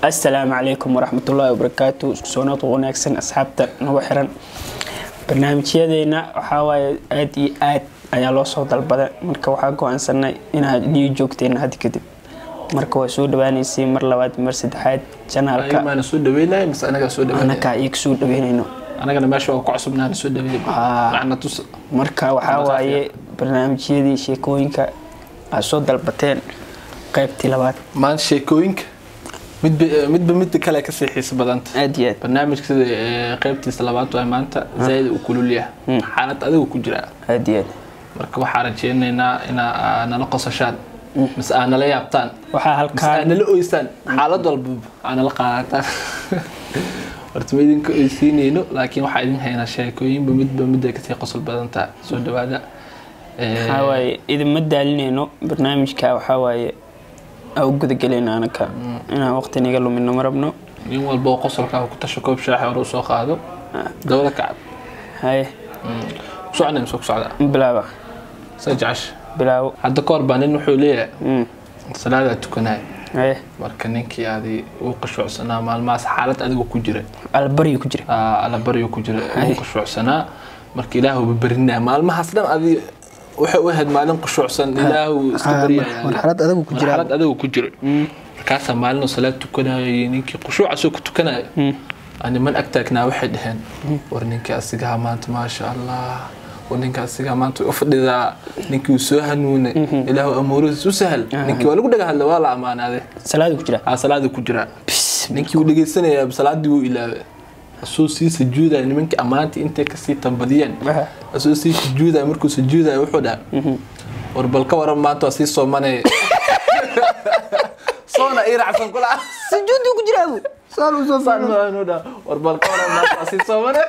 السلام عليكم ورحمة الله وبركاته. سونات وناكسن أصحابتا نوحرا برنامجيادينا وحاواي آد ayaa loo soo dalbaday marka waxa go'aansanay inaad niyo joogteen had kadib marka waa soo dhawaanaysay mar labaad mar saddexaad channelka aymaan soo dhaweynay mis anaga soo dhaweynay anaga iyaga soo dhaweynayno anagana meesha waa ku cusubnaan soo dhaweeyay macna tus marka waxa waaye barnaamijyadii sheekooyinka aad soo dalbateen qaybtii labaad maan sheekooyinka mid kale ka xiis badanta aad iyo aad barnaamijka sida qaybtiisa labaad waa maanta zaid u kululiyah xaalad adigu ku jira aad iyo aad marka waxaan rajeynaynaa in nala qosashaan mis aan nala yaabtaan waxa halkaan nala ooystaan xaalad walba aan nala qaadataan horta idinka ooysiinayno laakiin waxa idin hayna sheekooyinba midba ka sii qosol badanta soo dhawaada waaye idin ma daalinayno barnaamijka waxa waaye أو قد قلنا أنا أنا وقت نقول له منه مربنا يوم والبو قصر كاه كتشو كوب شاحي وروس وخاذو دولة كعب هاي شو عنا مسوق صعدة بلا سجعش بلا حتى قربان إنه حوليه سلالة تكوناي هاي مركنينك هذه وقشوع سنة مع الماس حالة أدو كجرة البريو كجرة البريو كجرة وقشوع سنة مركيله ببرنا مع المحصلة هذه واحد مالين قشوع سن إله استبريا مرحلة أدو كجرة مرحلة أدو كجرة كاسة مالنا صلاة تكنا ينيك قشوع سوق تكنا أنا من أكترنا واحد هن ورنيك أسيقها ما أنت ما شاء الله ورنيك أسيقها ما أنت أفضل إذا نيك وسهل نون إله أمور سهل نيك ولا قد جهل ولا أمان هذا صلاة كجرة صلاة كجرة نيك ودي السنة بصلاة دو إلى أسوسي سجودة يعني منك أمانتي أنت كسي تنبضيان أسوسي سجودة مركو سجودة وحدة وربالك ورا ما توسي صوماني صونا إيه رعسن كلها سجود كجرة صالو نودا وربالك ورا ما توسي صوماني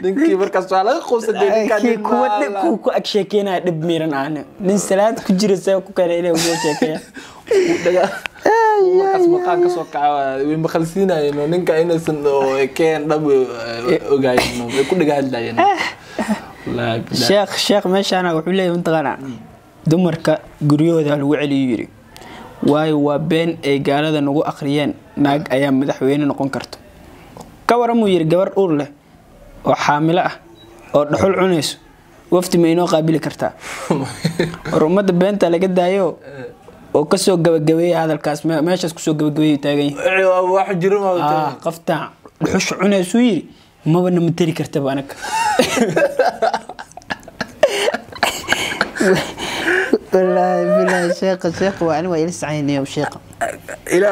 ninkii markaas waa laga qoonsaday ninka kuwa dhib ku agsheekeenay dhib miiran aan nin salaad ku jira say ku kale inay ugu sheekeeyaan markaas maqaan ka soo kacay way maqalsiinayeen ninka inaysan keen dhab ogaayeen way ku dhagaadlayeen sheekh meeshaana wuxuu leeyahay intaqana dumarka guryahooda lagu celiyo yiri waayo waa been ay gaalada nagu akhriyeen naag ayaa madaxweyne noqon karto كورمو يرجع أورله وحاملة أو دخل عنيس وفت مينو قابل كرتا رمض بنت على قد دايو وكسو جوي هذا الكاس ماشي كسو جوي تاجي واحد جرمه قفتا الحش عنيس ويري ما بنا متري كرتا بانك بالله شيخ وأنا ويلس عيني وشيخ إلى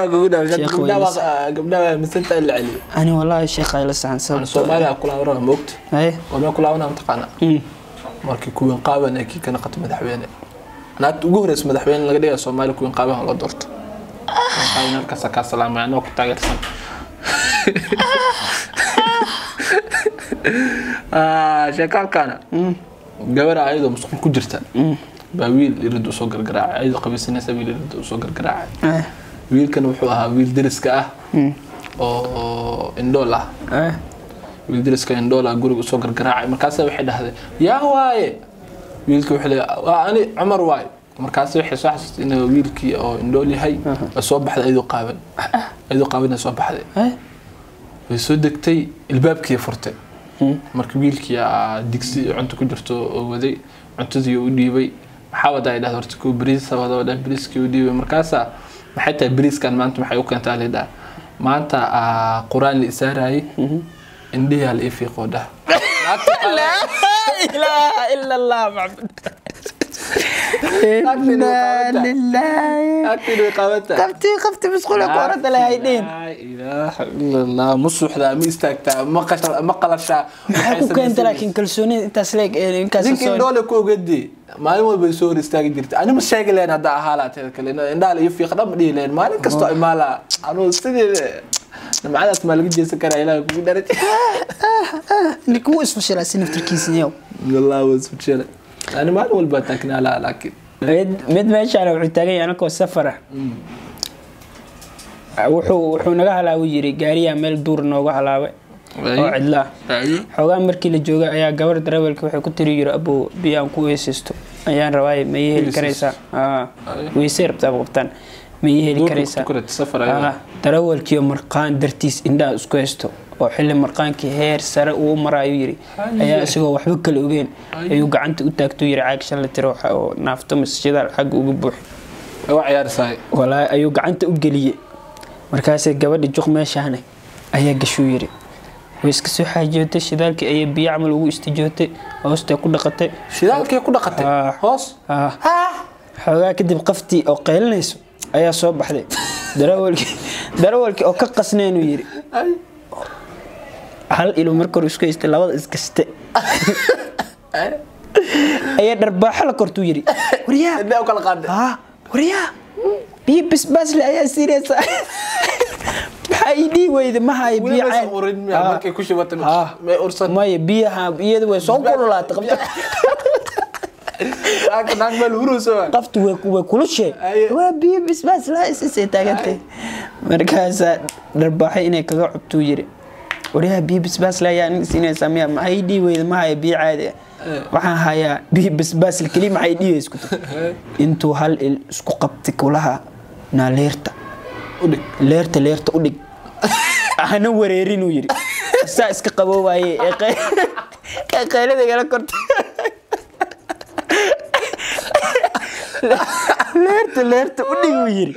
قبلنا مسنت العلي أنا والله الشيخ يلس عن سبب الصومالي أكل أمره موت أيه وما أكل أمره متقنا مركي كوين قابنا كي كان قط مدحوين أنا تقول اسم مدحوين لقدي الصومالي كوين قابنا ولا دورت خلينا نركز السلام يعني وقت تاجر شكال كان جبر عايزه مسكون كجرتان باويل يرد سو غرغراع عايز قبيسنا سبيل يرد سو غرغراع ويل كان wuxuu ahaa wiil diriska ah oo indoola wiil diriska indoola guriga soo gargaraacay markaas waxay dhahdeen yaa waaye wiilku wuxuu leeyahay ani Umar waay markaas waxay soo xasuustay in wiilkii oo indool yahay soo baxday ayuu qaaban soo baxday way soo degtay albaabkii furtay markii wiilkii digsi cunto ku jirto oo waday cuntadii uu dhiibay maxaawada ay dhahdeen horta bariis wada bariiskii uu dhiibay markaas حتى بريس كان مانت محيو كانت على ده مانتا قرآن الإسارة إنديها الإفيق وده لا إله إلا الله معبد إنا لله خفتي مسخولة قرة الهيدين لا إله إلا الله مصوح ذا ميستاكتا مقلشا محاكو كنت لكن كلسوني انت سليك دينك إندولة كو قدي مالين بيسور استاجي جرت أنا مش شايل لين هذا حالات هذا كلنا إن ده يفي خدام دي لين مالين كستو إمالا أنا استدي معنا اسمه لقيت جالس كراي لا كودرت نكو اسمه شلا سنة تركيز اليوم والله واسمه شلا أنا ما أقول بتاكنا لا لكن مد ماشي على وحتاجي أنا كو سفرة وحو نجاه لا ويجري جاري عمل دور نوجه لا وعد لا حوجان مركي اللي جوجا يا جبر دربل كوي كنت ريجر أبو بيان كويسستو ayaan rabaa ma ii heli karaysaa weysay rabtaa qabtaan ma ii heli karaysaa darawalkii marqaan dartiis indhaha isku haysto oo xilli marqaankii heer sare uu maraayo yiri ayaa isagoo waxba kala ogeen ayuu gacanta u taagto yiri caag shan litir oo naafto masjidal xag ugu buuxi waa ciyaarsaay walaa ayuu gacanta u geliyay markaas gabadhi juq meeshaana ayaa gashu yiri way iska soo xaajootay shidaalkii ay biyo camal ugu istijootay hoosta ku dhaqatay shidaalkii ku dhaqatay hoos xogaa kadib qaftii oo qeylinayso ayaa soo baxday darawalkii oo ka qasneen uu yiri hal ilo markuu isku haystay labada iskaste ayaa dharbaaxo la kortuu yiri wariyaa inta kala qaaday wariyaa biyo basbaas la ayaa siiraysa maxaa idii weyda ma hay biyo caan urin markay ku shubatan ma ursan ma biyaha iyada way soo kululaatay qabta naan meel huruuso qaftu way kulushay waa biyo basbaas la isay taagantay markaas dharbaaxo inay kaga cubtuu yiri wariyaa biyo basbaas la ayaa siinaysa ma hay idii weyda ma hay biyo caadi waxaan hayaa biyo basbaas kaliya maxay dhiyay isku intuu hal isku qabtay kulaha naaleerta leerta u dhig ahna wareerin uu yiri saa iska qabo waaye ee qaylada gala kortay leerta u dhig uu yiri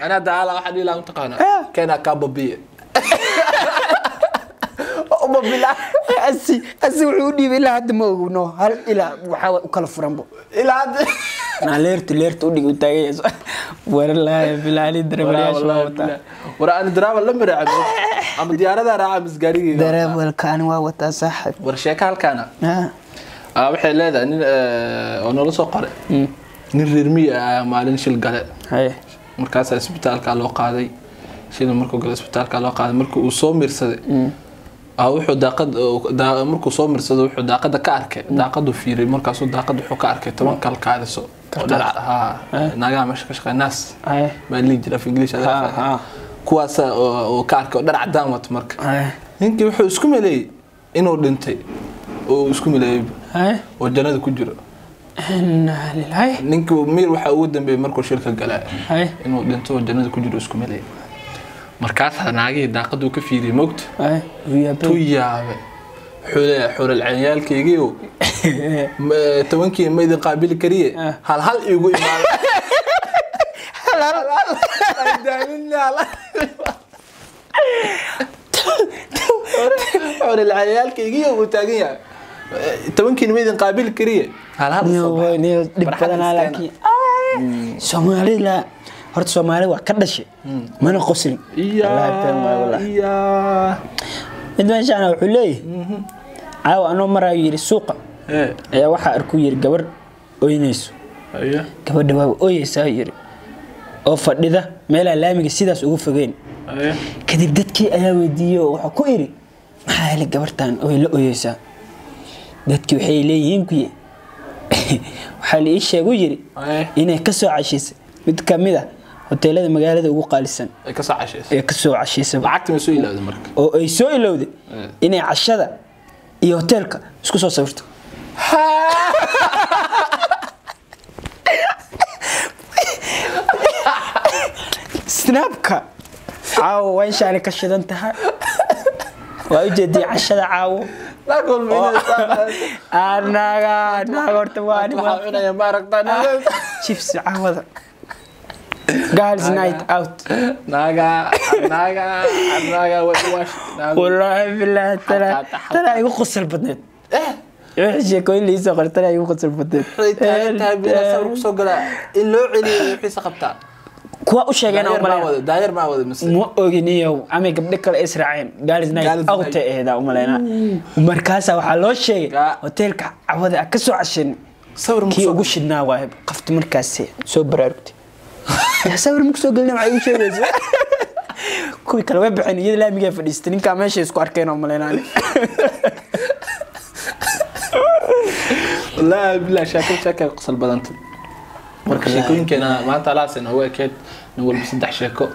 أنا دعالة واحد يلا متقنا كان كابوبية أما بالله أسي وحودي بالله هاد ما هو هل إلى وحاول أكل فرنبو إلى هاد أنا ليرت ودي قلت أيه والله بالله علي درب لي أشوفه ورا أنا دراب ولا مرعب أما ديارة ده راعي مسجاري درب والكان ووتا صاحب ورشيك هالكان وحي لا إن أنا لسه قارئ نرمي مالين شيل قارئ markaas isbitaalka loo qaaday shil markuu gal isbitaalka loo qaaday markuu uu soo mirsaday wuxuu markuu soo mirsaday wuxuu daaqada ka arkay daaqadu fiiray markaas uu daaqadu wuxuu ka arkay 10 kalkaadiso oo dhalac naga meesha ka shaqeynaas ma li jira af English kuwaas oo ka arkay dhar cadaan wato marka ninkii wuxuu isku maleeyay inuu dhintay oo isku maleeyay oo jannada ku jiro ninka meel waxa uu dambeeyay markuu shirka galay inuu dhinto jannada ku jiro isku maleeyay markaas naagii daaqadu ka fiiriyay moogta tuyaabe xulal ciyaalkaygiiyo tobankii ma idin qaabili kariye hal igu imaaday hal daaminna xulal ciyaalkaygiiyo uu taagan yahay tobankii ma idin qaabili kariye dib badanaa laakiin Soomaaliya horta Soomaaliya waa ka dhashay mana qoslin mid ma shaana wuxuu leeyahay caaw anoo maraayo yiri suuqa ayaa waxa arku yiri gabar ooynayso gabadha waa ooyaysaa yiri oo fadhida meel laamiga sidaas ugu fogeen kadib dadkii ayaa weydiiyay waxa ku iri maxaa la gabartan oo la ooyaysaa dadkii waxay leeyihiin ku waxa la ii sheegay yiri inay ka soo cashiisay mid kamid ah hoteelada magaalada ugu qaalisan ay ka soo cashiisay lacagta ma soo ilowday marka oo ay soo ilowday inay cashada iyo hoteelka isku soo sawirto snapka caawo waan shaani ka shidan tahay waa u jeediyay cashada caawo لا أقول من أنا قلت واني أنا يا ماركتنا شيفس عوض girls night out ناقا وش والله بالله ترى يقص البطنات إيش كل اللي يسوق ترى يقص البطنات تاي بلا صور سوقلا إلو علي في سقطة كوا وشجعنا وملانا داير ما وده مثلا مو أغنية عمي قبل كل إسرائيل girls night out هذا وملانا ومركزها وحلو شيء هوتيلك عوض أكسو عشان صور كي أقولش النواهب قفت مركزي سو برارتي يا صور مكسو قلنا معي شيء بس كوي كلام بعيني يد لا ميجي في الاستنين كمان شيء سكوار كينا وملانا لا بالله شاكل قصل بدنت marka sheekooyinkeena maanta laasan oo ekeed wal saddex sheeko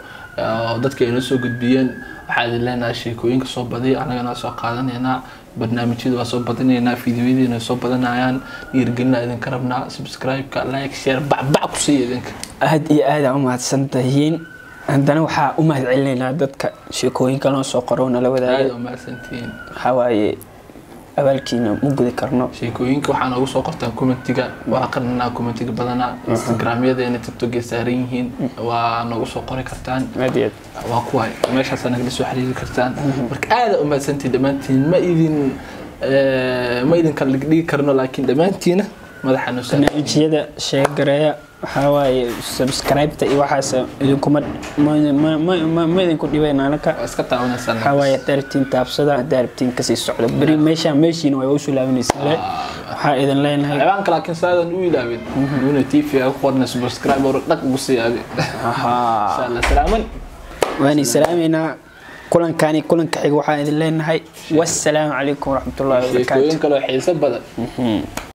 dadka ay soo gudbiyeen waxa ay leenahay sheekooyinka soo baday anagana soo qaadanayna barnaamijyada waa soo badinaynaa fiidiyoyadiina soo badanayaan dhiirigelina idinka rabnaa subscribe-ka like share bacbac ku siiya idinka aad iyo aad aan u mahadsantihiin haddana waxaa u mahad celinaynaa dadka sheekooyinka noo soo qorona la wadaaga aad u mahadsantihiin waxaa waaye abaalkiina ma gudi karno sheekooyinka waxaa noogu soo qortaan commentiga waa aqrinaa commentiga badanaa instagramyadeena tiktok saaran yihiin waa noogu soo qori kartaan aad iyo aad waa kuwa meeshaas nagala soo xiriiri kartaan marka aad u mahadsantihiin dhammaantiin ma idin kala dhigi karno laakiin dhammaantiina madaxa noo saaran barnaamijyada sheegareeya waxaa waaye subscribe-ta iyo waxaas idinkuma ma idinku dhibayna anaka iska taabanaysaa waxaa waaye daarabtiin taabsada daarabtiin kasii socdo beri meeshiina way usoo laabanaysaa le waxaa idin leenahay ciwaanka laakiin saadan u ilaawin nuuna tv ku qorna subscribe oo dhaq ugu sii aadi insha Allah salaaman waani salaameynaa kulankaani kulanka xiga waxaan idin leenahay wassalaamu calaykum waraxmatullaahi wabarakaatuh sheekooyin kale oo xiiso badan